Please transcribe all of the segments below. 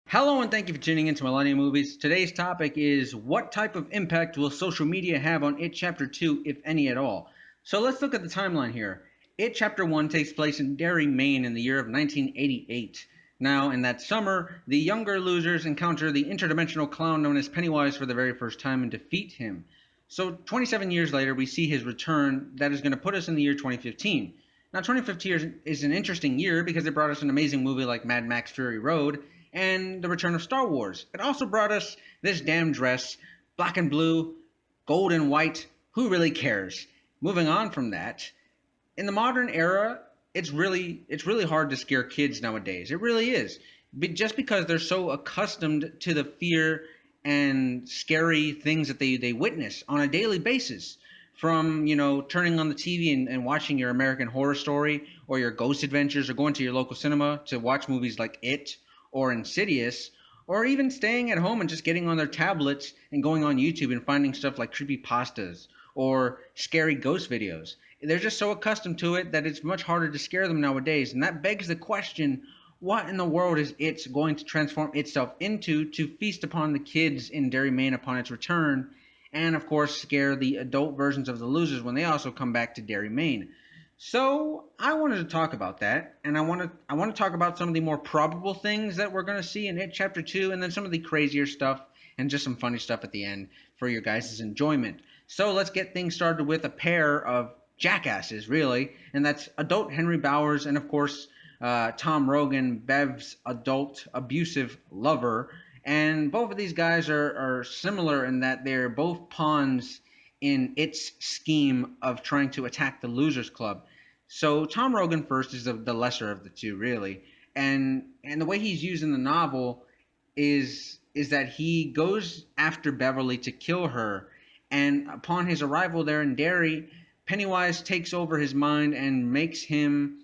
Hello and thank you for tuning into Millennium Movies. Today's topic is what type of impact will social media have on It Chapter 2, if any at all? So let's look at the timeline here. It Chapter 1 takes place in Derry, Maine in the year of 1988. Now, in that summer, the younger losers encounter the interdimensional clown known as Pennywise for the very first time and defeat him. So, 27 years later, we see his return that is going to put us in the year 2015. Now, 2015 is an interesting year because it brought us an amazing movie like Mad Max Fury Road and the return of Star Wars. It also brought us this damn dress, black and blue, gold and white. Who really cares? Moving on from that, in the modern era, it's really hard to scare kids nowadays. It really is. But just because they're so accustomed to the fear and scary things that they witness on a daily basis. From, turning on the TV and watching your American Horror Story or your Ghost Adventures or going to your local cinema to watch movies like It or Insidious, or even staying at home and just getting on their tablets and going on YouTube and finding stuff like creepy pastas or scary ghost videos. They're just so accustomed to it that it's much harder to scare them nowadays. And that begs the question, what in the world is it going to transform itself into to feast upon the kids in Derry, Maine upon its return? And of course, scare the adult versions of the losers when they also come back to Derry, Maine. So I wanted to talk about that, and I want to talk about some of the more probable things that we're going to see in It Chapter 2, and then some of the crazier stuff, and just some funny stuff at the end for your guys' enjoyment. So let's get things started with a pair of jackasses, really, and that's adult Henry Bowers and of course Tom Rogan, Bev's adult abusive lover. And both of these guys are similar in that they're both pawns in its scheme of trying to attack the Losers Club. So Tom Rogan first is the lesser of the two, really, and the way he's used in the novel is that he goes after Beverly to kill her, and upon his arrival there in Derry, Pennywise takes over his mind and makes him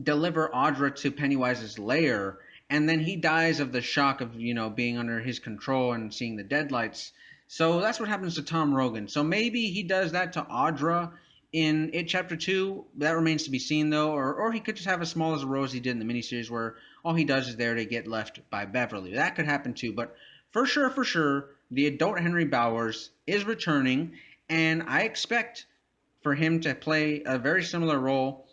deliver Audra to Pennywise's lair, and then he dies of the shock of being under his control and seeing the deadlights. So that's what happens to Tom Rogan. So maybe he does that to Audra in It Chapter 2. That remains to be seen, though. Or he could just have as small as a rose he did in the miniseries, where all he does is there to get left by Beverly. That could happen, too. But for sure, the adult Henry Bowers is returning, and I expect for him to play a very similar role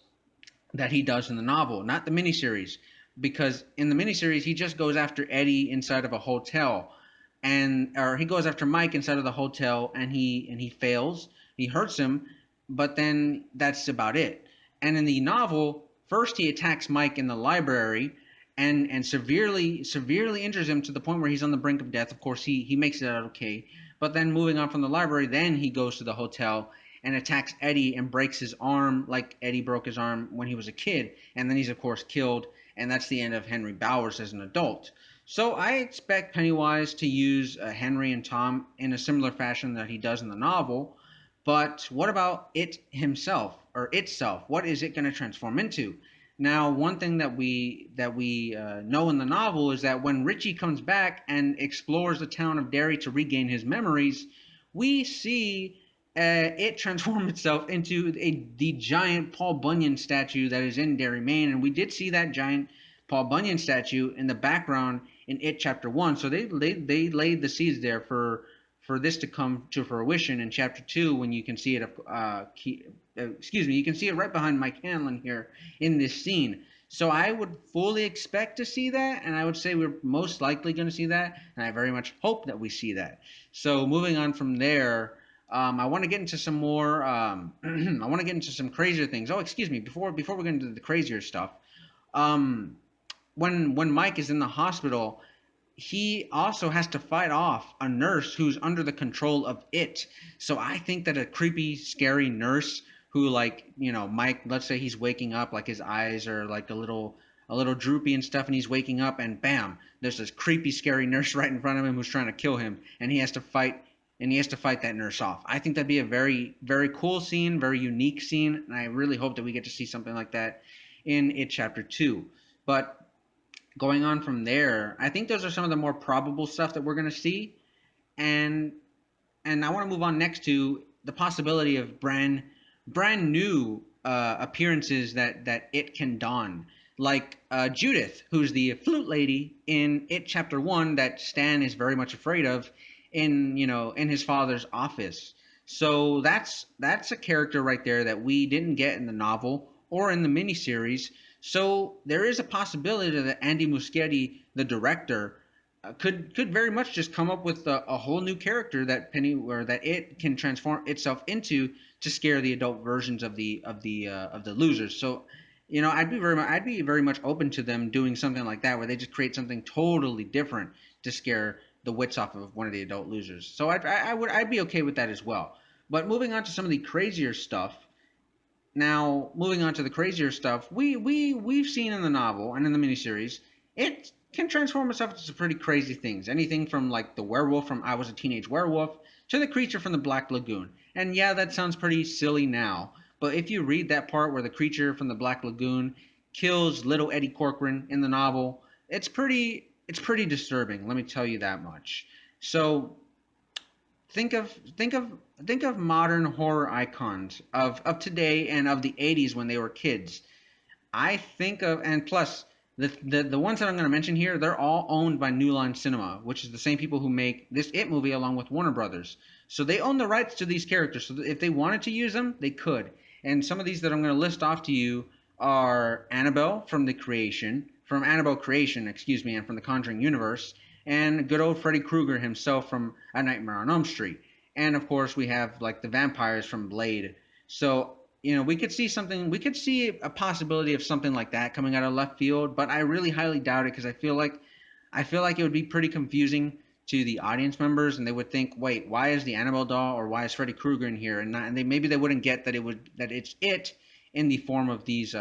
that he does in the novel, not the miniseries. Because in the miniseries, he just goes after Eddie inside of a hotel, and or he goes after Mike inside of the hotel, and he fails. He hurts him, but then that's about it. And in the novel, first he attacks Mike in the library, and severely injures him to the point where he's on the brink of death. Of course, he makes it out okay. But then moving on from the library, then he goes to the hotel and attacks Eddie and breaks his arm like Eddie broke his arm when he was a kid. And then he's of course killed, and that's the end of Henry Bowers as an adult. So I expect Pennywise to use Henry and Tom in a similar fashion that he does in the novel. But what about it himself or itself? What is it going to transform into? Now, one thing that we know in the novel is that when Richie comes back and explores the town of Derry to regain his memories, we see it transform itself into the giant Paul Bunyan statue that is in Derry, Maine, and we did see that giant Paul Bunyan statue in the background in It Chapter 1. So they laid the seeds there for this to come to fruition in Chapter 2, when you can see it. You can see it right behind Mike Hanlon here in this scene. So I would fully expect to see that, and I would say we're most likely going to see that, and I very much hope that we see that. So moving on from there, I want to get into some more. I want to get into some crazier things. Oh, excuse me. Before we get into the crazier stuff, um, when Mike is in the hospital, he also has to fight off a nurse who's under the control of it. So I think that a creepy, scary nurse who, like, Mike, let's say he's waking up, like his eyes are like a little droopy and stuff, and he's waking up, and bam, there's this creepy, scary nurse right in front of him who's trying to kill him, and he has to fight. And he has to fight that nurse off. I think that'd be a very, very cool scene, very unique scene, and I really hope that we get to see something like that in It Chapter 2. But going on from there, I think those are some of the more probable stuff that we're going to see. And I want to move on next to the possibility of brand new appearances that it can don. like Judith, who's the flute lady in It Chapter One that Stan is very much afraid of in his father's office. So that's a character right there that we didn't get in the novel or in the miniseries. So there is a possibility that Andy Muschietti, the director, could very much just come up with a whole new character that that it can transform itself into to scare the adult versions of the losers. So, I'd be very much open to them doing something like that, where they just create something totally different to scare the wits off of one of the adult losers. So I'd be okay with that as well. But moving on to some of the crazier stuff, now, moving on to the crazier stuff, we've seen in the novel and in the miniseries, it can transform itself into some pretty crazy things. Anything from like the werewolf from I Was a Teenage Werewolf to the creature from the Black Lagoon. And yeah, that sounds pretty silly now, but if you read that part where the creature from the Black Lagoon kills little Eddie Corcoran in the novel, it's pretty disturbing. Let me tell you that much. So think of think of think of modern horror icons of today and of the 80s when they were kids. I think of, and plus the ones that I'm going to mention here, they're all owned by New Line Cinema, which is the same people who make this It movie along with Warner Brothers. So they own the rights to these characters. So if they wanted to use them, they could. And some of these that I'm going to list off to you are Annabelle from Annabelle Creation, excuse me, and from the Conjuring universe, and good old Freddy Krueger himself from A Nightmare on Elm Street. And of course, we have like the vampires from Blade. So we could see a possibility of something like that coming out of left field, but I really highly doubt it because I feel like it would be pretty confusing to the audience members, and they would think, wait, why is the Annabelle doll or why is Freddy Krueger in here? And maybe they wouldn't get that it's it in the form of these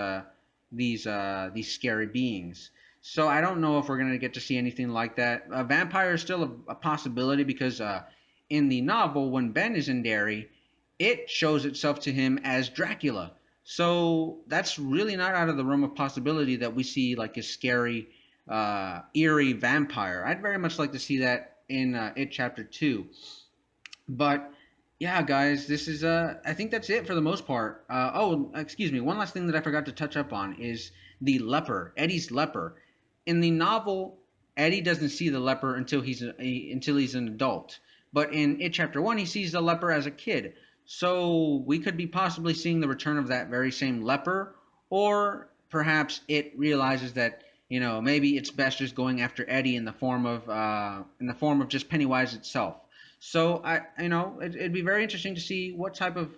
scary beings. So I don't know if we're gonna get to see anything like that. Vampire is still a possibility because in the novel, when Ben is in Derry, it shows itself to him as Dracula. So that's really not out of the realm of possibility that we see like a scary, eerie vampire. I'd very much like to see that in It Chapter 2. But yeah, guys, this is I think that's it for the most part. Oh, excuse me. One last thing that I forgot to touch up on is the leper, Eddie's leper. In the novel, Eddie doesn't see the leper until he's an adult. But in It Chapter 1, he sees the leper as a kid. So we could be possibly seeing the return of that very same leper, or perhaps it realizes that maybe it's best just going after Eddie in the form of just Pennywise itself. So it'd be very interesting to see what type of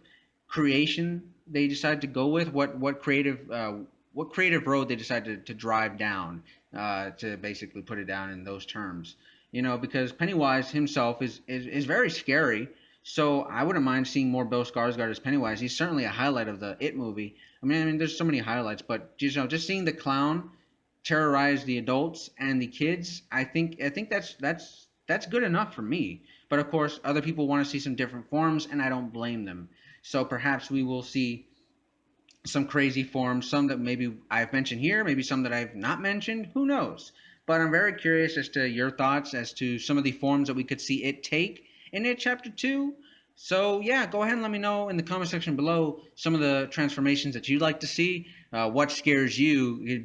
creation they decide to go with, what creative road they decide to drive down, to basically put it down in those terms. Because Pennywise himself is very scary. So I wouldn't mind seeing more Bill Skarsgård as Pennywise. He's certainly a highlight of the It movie. I mean, there's so many highlights, but just seeing the clown terrorize the adults and the kids, I think that's good enough for me. But of course, other people want to see some different forms, and I don't blame them. So perhaps we will see some crazy forms, some that maybe I've mentioned here, maybe some that I've not mentioned. Who knows? But I'm very curious as to your thoughts as to some of the forms that we could see it take in It Chapter 2. So, yeah, go ahead and let me know in the comment section below some of the transformations that you'd like to see. What scares you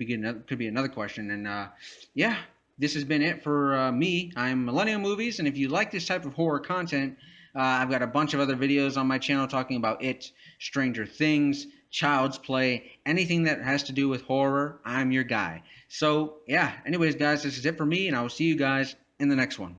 could be another question. And yeah, this has been it for me. I'm Millennial Movies, and if you like this type of horror content, I've got a bunch of other videos on my channel talking about it, Stranger Things, Child's Play, anything that has to do with horror. I'm your guy. So, yeah, anyways, guys, this is it for me, and I will see you guys in the next one.